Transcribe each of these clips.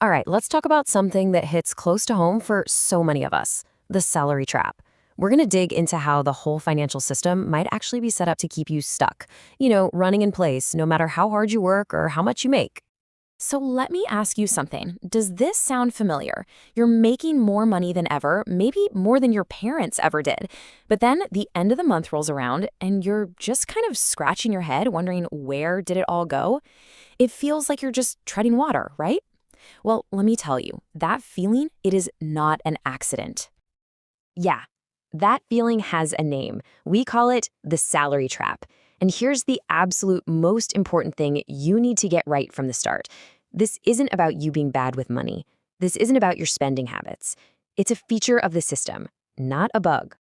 All right, let's talk about something that hits close to home for so many of us, the salary trap. We're going to dig into how the whole financial system might actually be set up to keep you stuck, running in place no matter how hard you work or how much you make. So let me ask you something. Does this sound familiar? You're making more money than ever, maybe more than your parents ever did. But then the end of the month rolls around and you're just kind of scratching your head, wondering where did it all go? It feels like you're just treading water, right? Well, let me tell you, that feeling, it is not an accident. Yeah, that feeling has a name. We call it the salary trap. And here's the absolute most important thing you need to get right from the start. This isn't about you being bad with money. This isn't about your spending habits. It's a feature of the system, not a bug.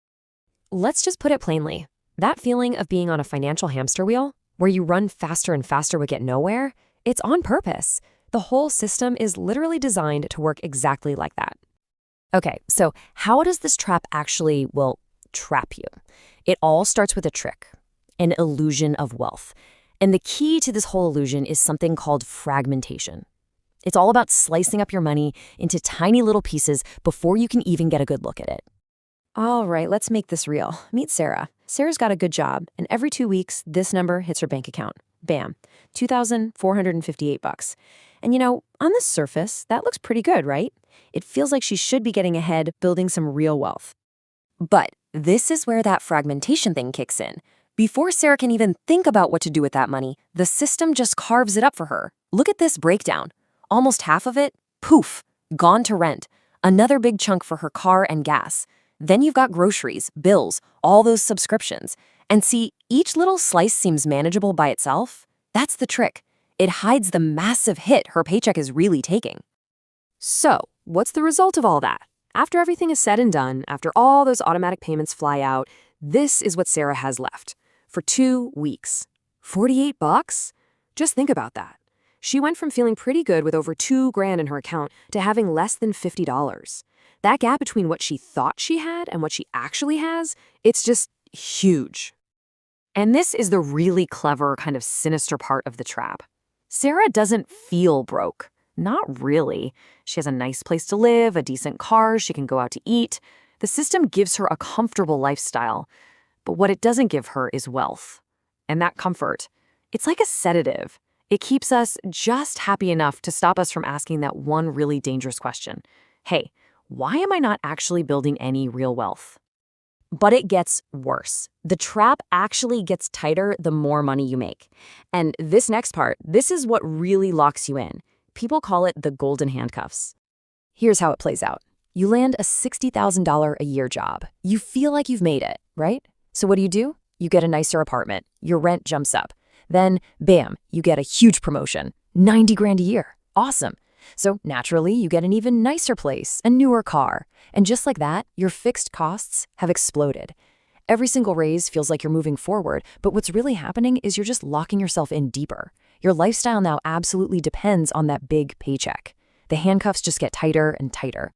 Let's just put it plainly. That feeling of being on a financial hamster wheel, where you run faster and faster but get nowhere, it's on purpose. The whole system is literally designed to work exactly like that. Okay, so how does this trap actually, trap you? It all starts with a trick, an illusion of wealth. And the key to this whole illusion is something called fragmentation. It's all about slicing up your money into tiny little pieces before you can even get a good look at it. All right, let's make this real. Meet Sarah. Sarah's got a good job, and every 2 weeks, this number hits her bank account. Bam, $2,458. And on the surface, that looks pretty good, right? It feels like she should be getting ahead, building some real wealth. But this is where that fragmentation thing kicks in. Before Sarah can even think about what to do with that money, the system just carves it up for her. Look at this breakdown. Almost half of it, poof, gone to rent. Another big chunk for her car and gas. Then you've got groceries, bills, all those subscriptions. And see, each little slice seems manageable by itself. That's the trick. It hides the massive hit her paycheck is really taking. So, what's the result of all that? After everything is said and done, after all those automatic payments fly out, this is what Sarah has left. For 2 weeks. $48? Just think about that. She went from feeling pretty good with over $2,000 in her account to having less than $50. That gap between what she thought she had and what she actually has, it's just huge. And this is the really clever, kind of sinister part of the trap. Sarah doesn't feel broke. Not really. She has a nice place to live, a decent car, she can go out to eat. The system gives her a comfortable lifestyle. But what it doesn't give her is wealth. And that comfort, it's like a sedative. It keeps us just happy enough to stop us from asking that one really dangerous question. Hey, why am I not actually building any real wealth? But it gets worse. The trap actually gets tighter the more money you make. And this next part, this is what really locks you in. People call it the golden handcuffs. Here's how it plays out. You land a $60,000 a year job. You feel like you've made it, right? So what do? You get a nicer apartment. Your rent jumps up. Then, bam, you get a huge promotion. $90,000 a year. Awesome. So naturally, you get an even nicer place, a newer car. And just like that, your fixed costs have exploded. Every single raise feels like you're moving forward, but what's really happening is you're just locking yourself in deeper. Your lifestyle now absolutely depends on that big paycheck. The handcuffs just get tighter and tighter.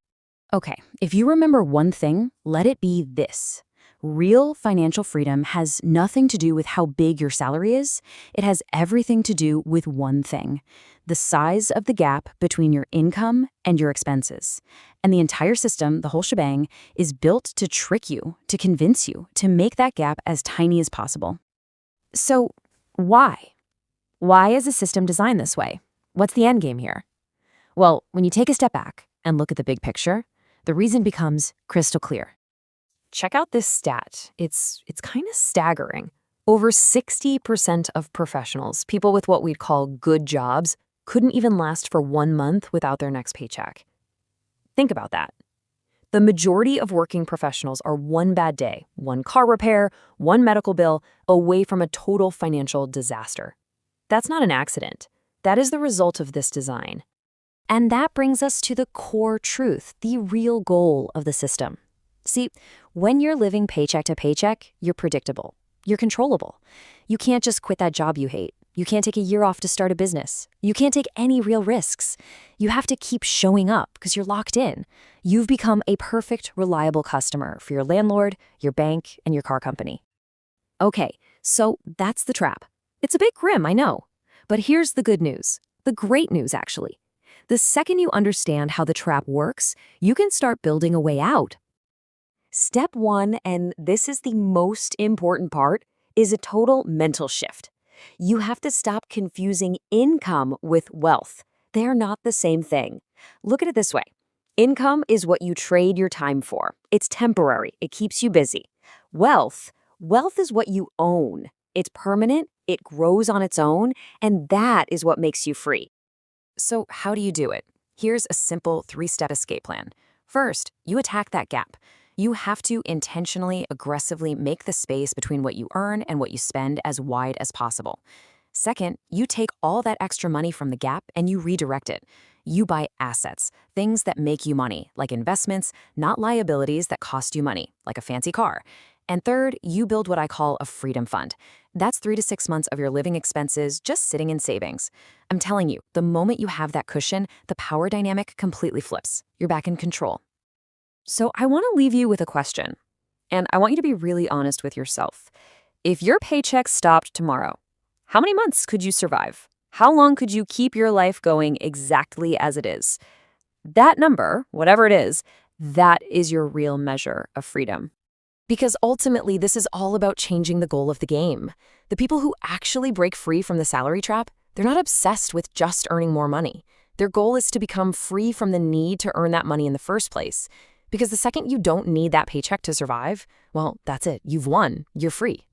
Okay, if you remember one thing, let it be this. Real financial freedom has nothing to do with how big your salary is. It has everything to do with one thing: the size of the gap between your income and your expenses. And the entire system, the whole shebang, is built to trick you, to convince you, to make that gap as tiny as possible. So, why? Why is the system designed this way? What's the end game here? Well, when you take a step back and look at the big picture, the reason becomes crystal clear. Check out this stat. It's kind of staggering. Over 60% of professionals, people with what we'd call good jobs, couldn't even last for 1 month without their next paycheck. Think about that. The majority of working professionals are one bad day, one car repair, one medical bill, away from a total financial disaster. That's not an accident. That is the result of this design. And that brings us to the core truth, the real goal of the system. See, when you're living paycheck to paycheck, you're predictable. You're controllable. You can't just quit that job you hate. You can't take a year off to start a business. You can't take any real risks. You have to keep showing up because you're locked in. You've become a perfect, reliable customer for your landlord, your bank, and your car company. Okay, so that's the trap. It's a bit grim, I know. But here's the good news. The great news, actually. The second you understand how the trap works, you can start building a way out. Step one, and this is the most important part, is a total mental shift. You have to stop confusing income with wealth. They're not the same thing. Look at it this way. Income is what you trade your time for. It's temporary. It keeps you busy. Wealth is what you own. It's permanent, it grows on its own, and that is what makes you free. So how do you do it? Here's a simple 3-step escape plan. First, you attack that gap. You have to intentionally, aggressively make the space between what you earn and what you spend as wide as possible. Second, you take all that extra money from the gap and you redirect it. You buy assets, things that make you money, like investments, not liabilities that cost you money, like a fancy car. And third, you build what I call a freedom fund. That's 3 to 6 months of your living expenses just sitting in savings. I'm telling you, the moment you have that cushion, the power dynamic completely flips. You're back in control. So I want to leave you with a question, and I want you to be really honest with yourself. If your paycheck stopped tomorrow, how many months could you survive? How long could you keep your life going exactly as it is? That number, whatever it is, that is your real measure of freedom. Because ultimately, this is all about changing the goal of the game. The people who actually break free from the salary trap, they're not obsessed with just earning more money. Their goal is to become free from the need to earn that money in the first place. Because the second you don't need that paycheck to survive, well, that's it. You've won. You're free.